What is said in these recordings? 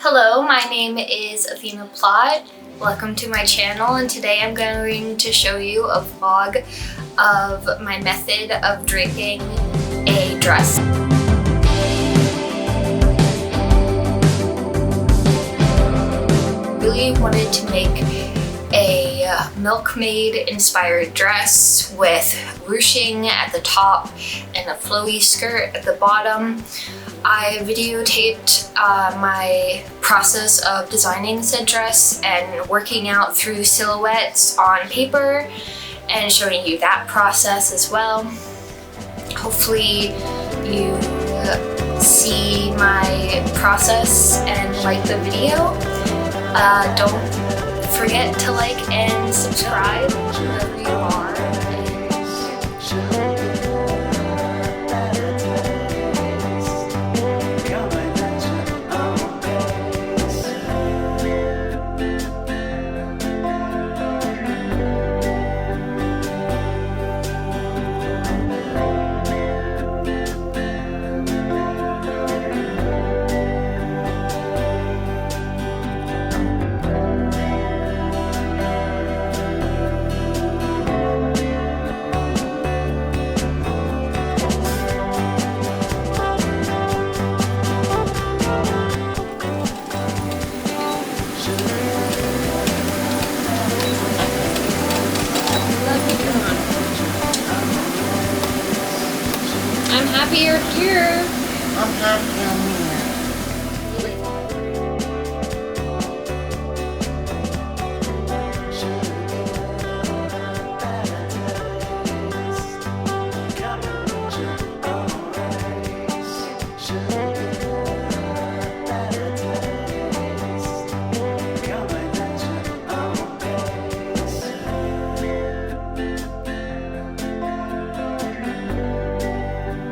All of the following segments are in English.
Hello, my name is Athena Plott. Welcome to my channel, and today I'm going to show you a vlog of my method of draping a dress. Really wanted to make a Milk Maid inspired dress with ruching at the top and a flowy skirt at the bottom. I videotaped my process of designing said dress and working out through silhouettes on paper and showing you that process as well. Hopefully you see my process and like the video. Don't forget to like and subscribe wherever you are. I'm happy you're here. I'm happy I'm here.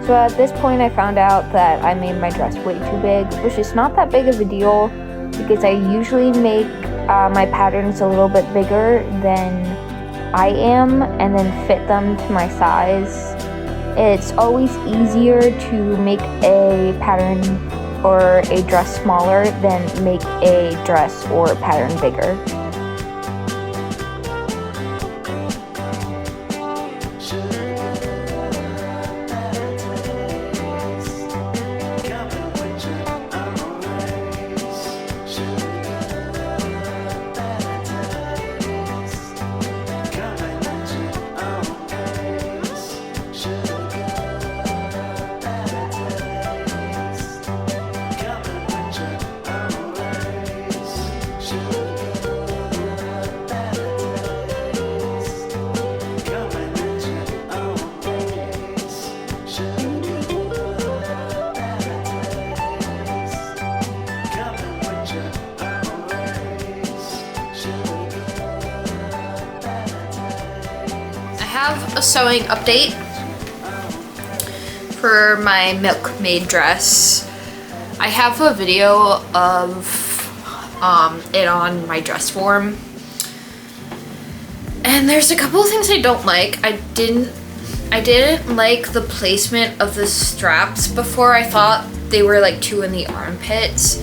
So at this point I found out that I made my dress way too big, which is not that big of a deal because I usually make my patterns a little bit bigger than I am and then fit them to my size. It's always easier to make a pattern or a dress smaller than make a dress or pattern bigger. I have a sewing update for my Milk Maid dress. I have a video of it on my dress form, and there's a couple of things I don't like. I didn't like the placement of the straps before. I thought they were like too in the armpits.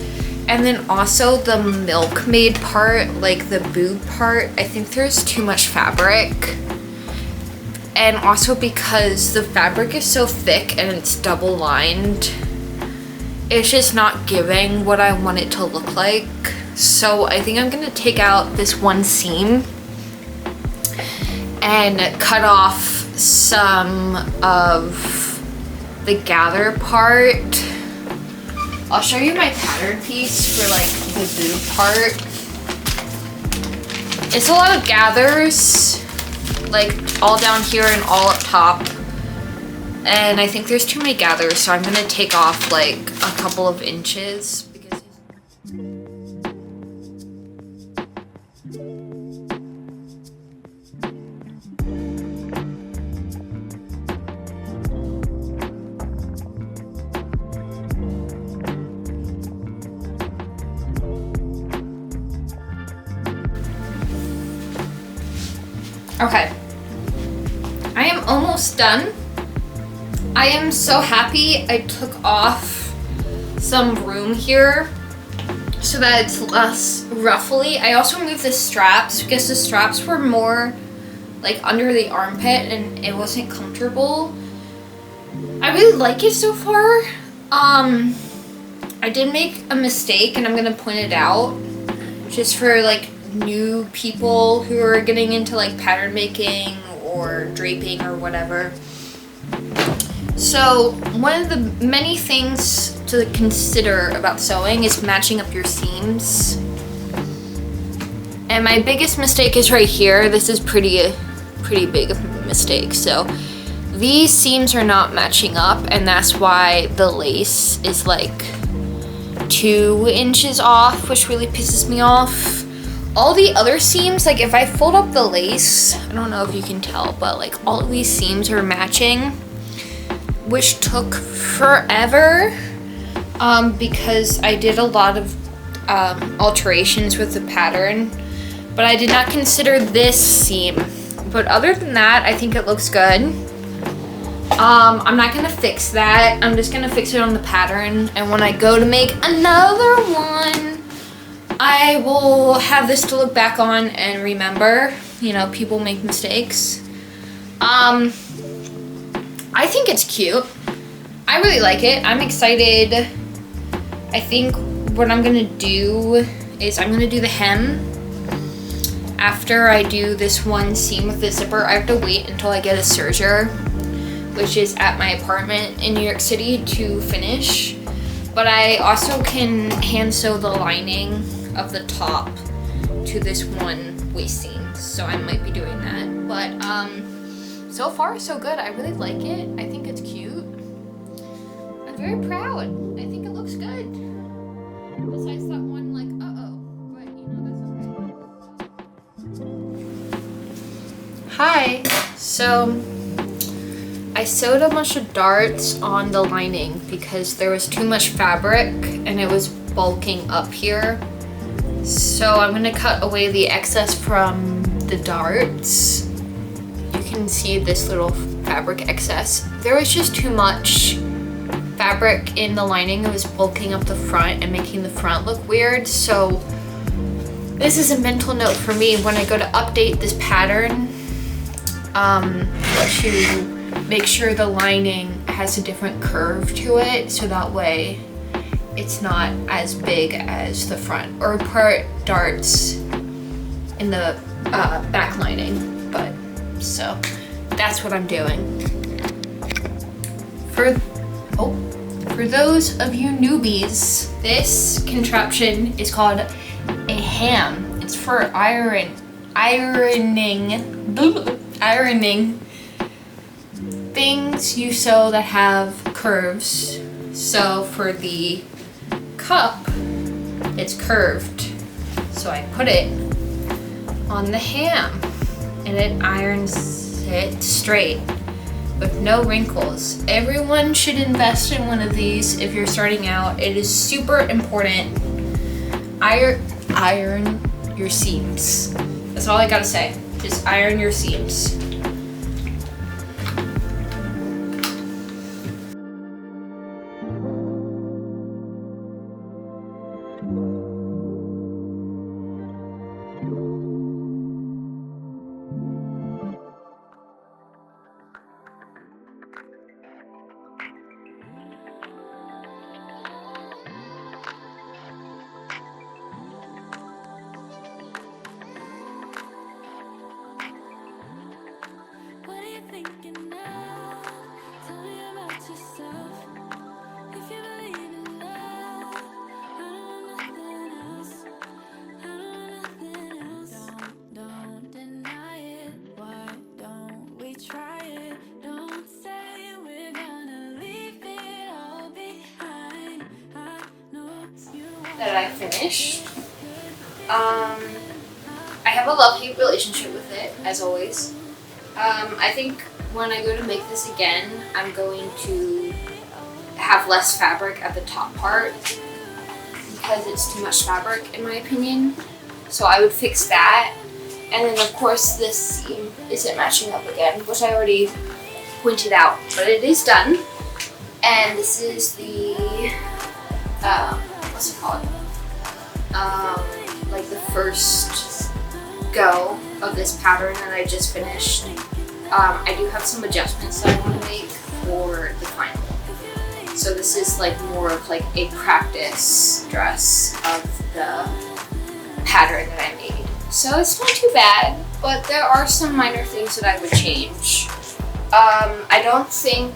And then also the Milk Maid part, like the boob part, I think there's too much fabric. And also because the fabric is so thick and it's double lined, it's just not giving what I want it to look like. So I think I'm gonna take out this one seam and cut off some of the gather part. I'll show you my pattern piece for like the boob part. It's a lot of gathers, like all down here and all up top, and I think there's too many gathers, so I'm gonna take off like a couple of inches because okay, I am almost done. I am so happy I took off some room here so that it's less ruffly. I also moved the straps because the straps were more like under the armpit and it wasn't comfortable. I really like it so far. I did make a mistake and I'm gonna point it out just for like new people who are getting into like pattern making or draping or whatever. So one of the many things to consider about sewing is matching up your seams. And my biggest mistake is right here. This is pretty big of a mistake. So these seams are not matching up, and that's why the lace is like 2 inches off, which really pisses me off. All the other seams, like if I fold up the lace, I don't know if you can tell, but like all of these seams are matching, which took forever because I did a lot of alterations with the pattern, but I did not consider this seam. But other than that, I think it looks good. I'm not gonna fix that. I'm just gonna fix it on the pattern, and when I go to make another one, I will have this to look back on and remember. You know, people make mistakes. I think it's cute. I really like it. I'm excited. I think what I'm gonna do is I'm gonna do the hem. After I do this one seam with the zipper, I have to wait until I get a serger, which is at my apartment in New York City, to finish. But I also can hand sew the lining of the top to this one waist seam, so I might be doing that. But so far so good. I really like it. I think it's cute. I'm very proud. I think it looks good. Besides that one, like, but you know, that's okay. Hi. So I sewed a bunch of darts on the lining because there was too much fabric and it was bulking up here. So I'm gonna cut away the excess from the darts. You can see this little fabric excess. There was just too much fabric in the lining. It was bulking up the front and making the front look weird. So this is a mental note for me when I go to update this pattern, to make sure the lining has a different curve to it, so that way it's not as big as the front, or put darts in the back lining. But so that's what I'm doing. For those of you newbies, this contraption is called a ham. It's for ironing things you sew that have curves. So for the cup, it's curved. So I put it on the ham and it irons it straight with no wrinkles. Everyone should invest in one of these if you're starting out. It is super important. Iron your seams. That's all I gotta say. Just iron your seams. That I finished. I have a love-hate relationship with it, as always. I think when I go to make this again, I'm going to have less fabric at the top part because it's too much fabric in my opinion. So I would fix that. And then of course this seam isn't matching up again, which I already pointed out, but it is done. And this is the, what's it called? like the first go of this pattern that I just finished. I do have some adjustments that I want to make for the final. So this is like more of like a practice dress of the pattern that I made. So it's not too bad, but there are some minor things that I would change. I don't think,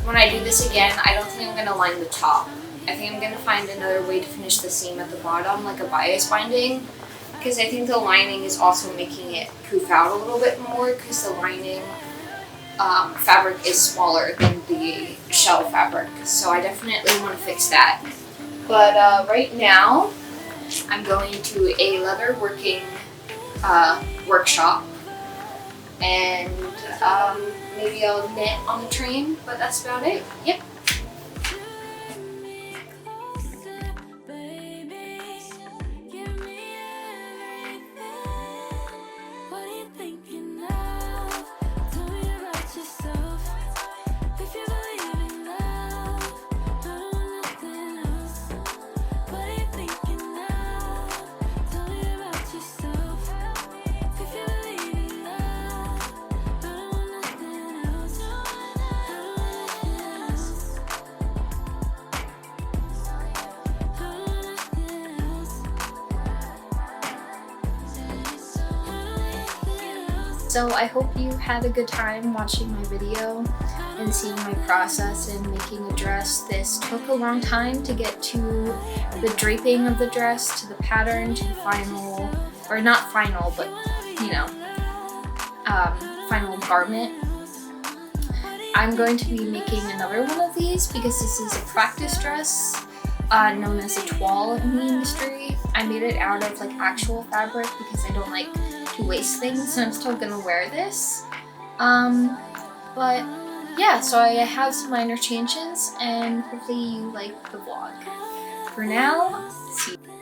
when I do this again, I don't think I'm going to line the top. I think I'm going to find another way to finish the seam at the bottom, like a bias binding, because I think the lining is also making it poof out a little bit more, because the lining fabric is smaller than the shell fabric. So I definitely want to fix that. But right now, I'm going to a leather working workshop, and maybe I'll knit on the train, but that's about it. Yep. So I hope you had a good time watching my video and seeing my process in making a dress. This took a long time to get to the draping of the dress, to the pattern, to the final, or not final, but you know, final garment. I'm going to be making another one of these because this is a practice dress known as a toile in the industry. I made it out of like actual fabric because I don't like to waste things, so I'm still gonna wear this. But yeah, so I have some minor changes and hopefully you like the vlog. For now, see you.